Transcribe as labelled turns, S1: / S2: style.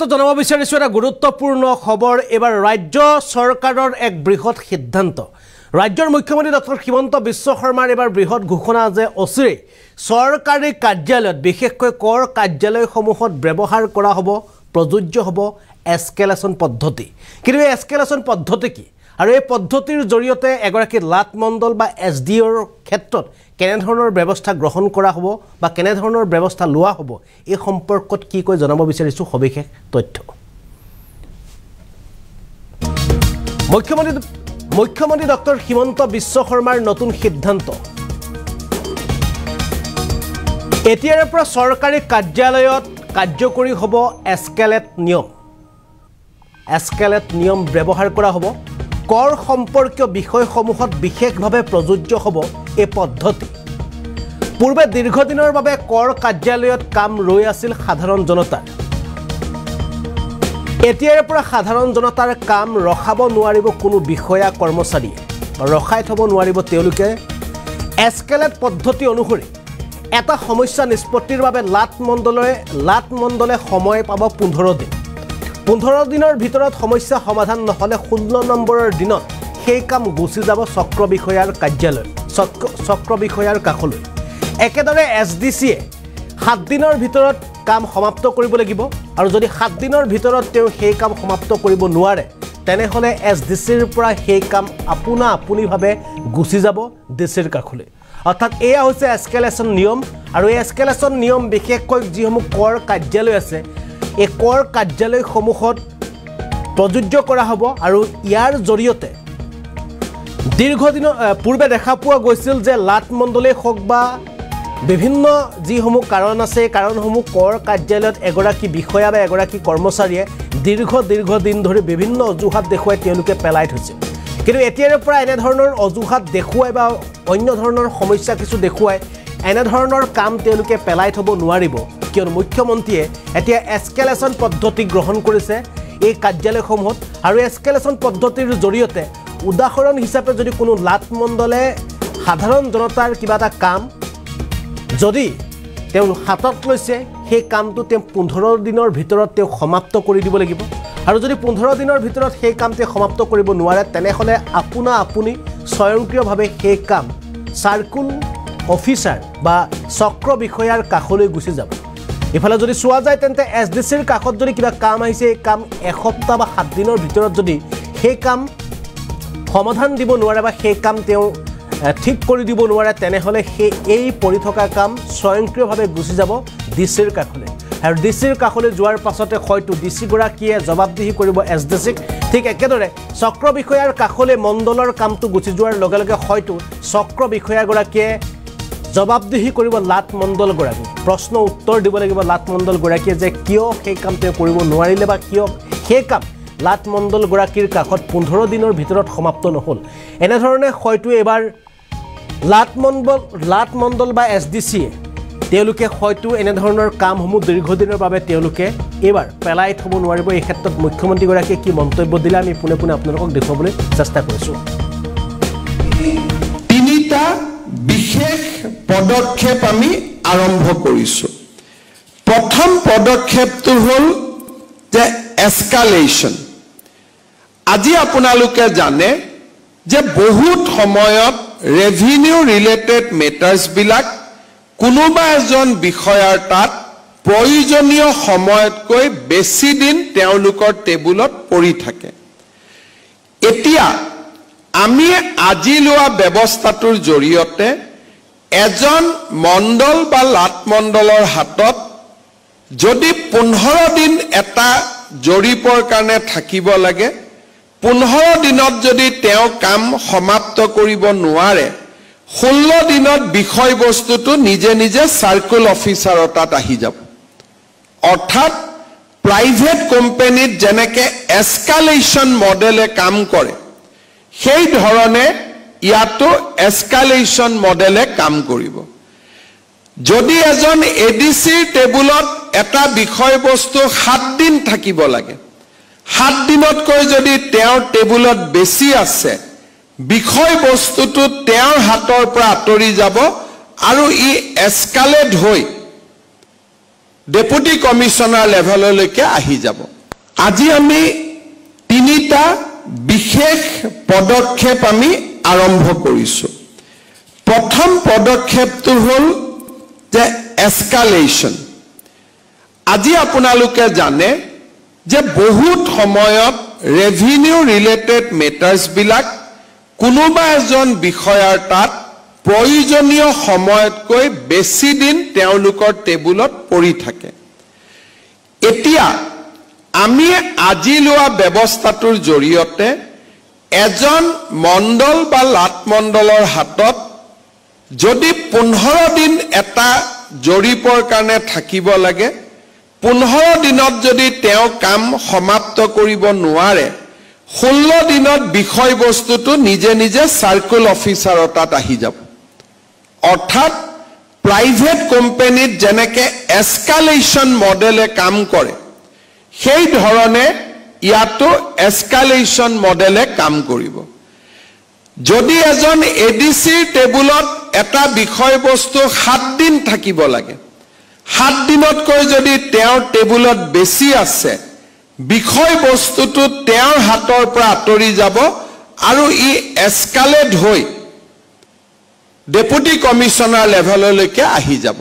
S1: জনাব বিচাৰিছো এটা গুৰুত্বপূৰ্ণ খবৰ এবাৰ ৰাজ্য চৰকাৰৰ এক বৃহৎ সিদ্ধান্ত ৰাজ্যৰ মুখ্যমন্ত্ৰী ডক্টৰ হিমন্ত বিশ্ব শৰ্মাৰ এবাৰ বৃহৎ ঘোষণা যে অচিৰে চৰকাৰী কাৰ্যালয়ত বিশেষকৈ কৰ কাৰ্যালয়সমূহত ব্যৱহাৰ কৰা হ'ব প্ৰযোজ্য হ'ব এস্কেলেশন পদ্ধতি কিন্তু এই এস্কেলেশন পদ্ধতি কি আৰু এই পদ্ধতিৰ জৰিয়তে এগৰাকী লাট মণ্ডল বা এছডিঅ'ৰ ক্ষেত্ৰত কেনে ধৰণৰ ব্যৱস্থা গ্ৰহণ কৰা হ'ব বা কেনে ধৰণৰ ব্যৱস্থা লোৱা হ'ব এই সম্পৰ্কত কি কৈ জনাব বিচাৰিছো সবিশেষ তথ্য মুখ্যমন্ত্ৰী ডক্টৰ হিমন্ত বিশ্ব শৰ্মাৰ নতুন সিদ্ধান্ত এতিয়াৰ পৰা চৰকাৰী কাৰ্যালয়ত কাৰ্যকৰী হ'ব এস্কেলেট নিয়ম ব্যৱহাৰ কৰা হ'ব কৰ সম্পৰ্কীয় বিষয়সমূহত বিশেষভাৱে প্ৰযোজ্য হ'ব এই পদ্ধতি পূৰ্বে দীৰ্ঘদিনৰ বাবে কৰ কাৰ্যালয়ত কাম ৰৈ আছিল সাধাৰণ জনতাৰ এতিয়াৰ পৰা সাধাৰণ জনতাৰ কাম ৰখাব নোৱাৰিব কোনো বিষয়া কৰ্মচাৰীয়ে ৰখাই থব নোৱাৰিব তেওঁলোকে এস্কেলেট পদ্ধতি অনুসৰি এটা সমস্যা নিষ্পত্তিৰ বাবে লাট মণ্ডলে সময় পাব 15 দিনৰ ভিতৰত সমস্যা সমাধান নহলে 16 নম্বৰৰ দিনত সেই কাম গুচি যাব চক্ৰ বিষয়াৰ কাষলৈ একেদৰে এছডিচিয়ে 7 দিনৰ ভিতৰত কাম সমাপ্ত কৰিব লাগিব আৰু যদি 7 দিনৰ ভিতৰত তেওঁ সেই কাম সমাপ্ত কৰিব নোৱাৰে তেনেহলে এছডিচিৰ পৰা সেই কাম আপুনিভাৱে গুচি যাব ডিচিৰ কাষলৈ অৰ্থাৎ এয়া হৈছে এস্কেলেশন নিয়ম আৰু এই এস্কেলেশন নিয়ম বিশেষকৈ যিসমূহ কৰ কাৰ্যালয় আছে এই কৰ কাৰ্যালয়সমূহত প্ৰযোজ্য কৰা হ'ব আৰু ইয়াৰ জৰিয়তে দীৰ্ঘদিনৰ পূৰ্বে দেখা পোৱা গৈছিল যে লাট মণ্ডলেই হওক বা বিভিন্ন যিসমূহ কাৰণ আছে কাৰণসমূহ কৰ কাৰ্যালয়ত এগৰাকী বিষয়া বা এগৰাকী কৰ্মচাৰীয়ে দীৰ্ঘদিন ধৰি বিভিন্ন অজুহাত দেখুৱাই তেওঁলোকে পেলাই থৈছে কিন্তু এতিয়াৰ পৰা এনে ধৰণৰ অজুহাত দেখুৱাই বা অন্য ধৰণৰ সমস্যা কিছু দেখুৱাই এনে ধৰণৰ কাম তেওঁলোকে পেলাই থব নোৱাৰিব কিয়নো মুখ্যমন্ত্ৰীয়ে এতিয়া এস্কেলেশন পদ্ধতি গ্ৰহণ কৰিছে এই কাৰ্যালয়সমূহত আৰু এস্কেলেশন পদ্ধতিৰ জৰিয়তে উদাহৰণ হিচাপে যদি কোনো লাট মণ্ডলে সাধাৰণ জনতাৰ কিবা এটা কাম যদি তেওঁ হাতত লৈছে সেই কামটো তেওঁ 15 দিনৰ ভিতৰত তেওঁ সমাপ্ত কৰি দিব লাগিব আৰু যদি 15 দিনৰ ভিতৰত সেই কামটো সমাপ্ত কৰিব নোৱাৰে তেনেহলে আপুনি স্বয়ংক্ৰিয়ভাৱে সেই কাম সাৰ্কুল অফিচাৰ বা চক্ৰ বিষয়াৰ কাষলৈ গুচি যাব ইফালে যদি চোৱা যায় তেন্তে এছডিচিৰ কাষত যদি কিবা কাম আহিছে এই কাম এসপ্তাহ বা 7 দিনৰ ভিতৰত যদি সেই কাম সমাধান দিব নোৱাৰে বা সেই কাম তেওঁ ঠিক কৰি দিব নোৱাৰে তেনেহলে এই পৰি থকা কাম স্বয়ংক্ৰিয়ভাৱে গুচি যাব ডিচিৰ কাষলৈ আৰু ডিচিৰ কাষলৈ যোৱাৰ পাছতে হয়তো ডিচি গৰাকীয়ে জবাবদিহি কৰিব এছডিচিক ঠিক একেদৰে চক্ৰ বিষয়াৰ কাষলৈ মণ্ডলৰ কামটো গুচি যোৱাৰ লগে লগে হয়তো চক্ৰ বিষয়াগৰাকীয়ে জবাবদিহি কৰিব লাট মণ্ডল গৰাকী প্ৰশ্ন উত্তৰ দিব লাগিব লাট মণ্ডল গৰাকীয়ে যে কিয় সেই কাম তেওঁ কৰিব নোৱাৰিলে বা কিয় সেই কাম লাট মণ্ডল গৰাকীৰ কাষত 15 দিনৰ ভিতৰত সমাপ্ত নহল এনে ধৰণে হয়তো এবাৰ লাট মণ্ডল বা এছডিচিয়ে তেওঁলোকে হয়তো এনে ধৰণৰ কামসমূহ দীৰ্ঘদিনৰ বাবে তেওঁলোকে এবাৰ পেলাই থব নোৱাৰিব এই ক্ষেত্ৰত মুখ্যমন্ত্ৰী গৰাকীয়ে কি মন্তব্য দিলে আমি পুনে আপোনালোকক দেখুৱাবলৈ চেষ্টা কৰিছো
S2: তিনিটা বিশেষ পদক্ষেপ আমি আৰম্ভ কৰিছো প্ৰথম পদক্ষেপটো হ'ল যে এস্কেলেশন আজি আপোনালোকে জানে যে বহুত সময়ত ৰেভিনিউ ৰিলেটেড মেটাৰ্স বিলাক কোনোবা এজন বিষয়াৰ তাত প্ৰয়োজনীয় সময়তকৈ বেছি দিন তেওঁলোকৰ টেবুলত পৰি থাকে এতিয়া আমি আজি লোৱা ব্যৱস্থাটোৰ জৰিয়তে এজন মণ্ডল বা লাট মণ্ডলৰ হাতত যদি 15 দিন এটা জৰিপৰ কাৰণে থাকিব লাগে 15 দিনত যদি তেওঁ কাম সমাপ্ত কৰিব নোৱাৰে 16 দিনত বিষয়বস্তুটো নিজে সাৰ্কুল অফিচাৰৰ তাত আহি যাব অৰ্থাৎ প্ৰাইভেট কোম্পানীত যেনেকে এস্কেলেশন মডেলে কাম কৰে সেই ধৰণে ইয়াতো এস্কেলেশন মডেলে কাম কৰিব যদি এজন এডিসিৰ টেবুলত এটা বিষয়বস্তু 7 দিন থাকিব লাগে 7 দিনতকৈ যদি তেওঁৰ টেবুলত বেছি আছে বিষয়বস্তুটো তেওঁৰ হাতৰ পৰা আঁতৰি যাব আৰু ই এস্কেলেট হৈ ডেপুটি কমিশনাৰ লেভেললৈকে আহি যাব আজি আমি তিনিটা বিশেষ পদক্ষেপ আমি আৰম্ভ কৰিছো প্ৰথম পদক্ষেপটো হ'ল যে এস্কালেশন আজি আপোনালোকে জানে যে বহুত সময়ত ৰেভিনিউ ৰিলেটেড মেটাৰ্স বিলাক কোনোবা এজন বিষয়াৰ তাত প্ৰয়োজনীয় সময়তকৈ বেছি দিন তেওঁলোকৰ টেবুলত পৰি থাকে এতিয়া আমি আজি লোৱা ব্যৱস্থাটোৰ জৰিয়তে এজন মণ্ডল বা লাট মণ্ডলৰ হাতত যদি 15 দিন এটা জৰিপৰ কাৰণে থাকিব লাগে 15 দিনত যদি তেওঁ কাম সমাপ্ত কৰিব নোৱাৰে 16 দিনত বিষয়বস্তুটো নিজে নিজে সাৰ্কুল অফিচাৰৰ তাত আহি যাব অৰ্থাৎ প্ৰাইভেট কোম্পানীত যেনেকে এস্কালেশন মডেলে কাম কৰে সেই ধৰণে ইয়াতো এস্কালেশন মডেলে কাম কৰিব যদি এজন এডিসিৰ টেবুলত এটা বিষয়বস্তু 7 দিন থাকিব লাগে 7 দিনতকৈ যদি তেওঁৰ টেবুলত বেছি আছে বিষয়বস্তুটো তেওঁৰ হাতৰ পৰা আঁতৰি যাব আৰু ই এস্কালেট হৈ ডেপুটি কমিশনাৰ লেভেললৈকে আহি যাব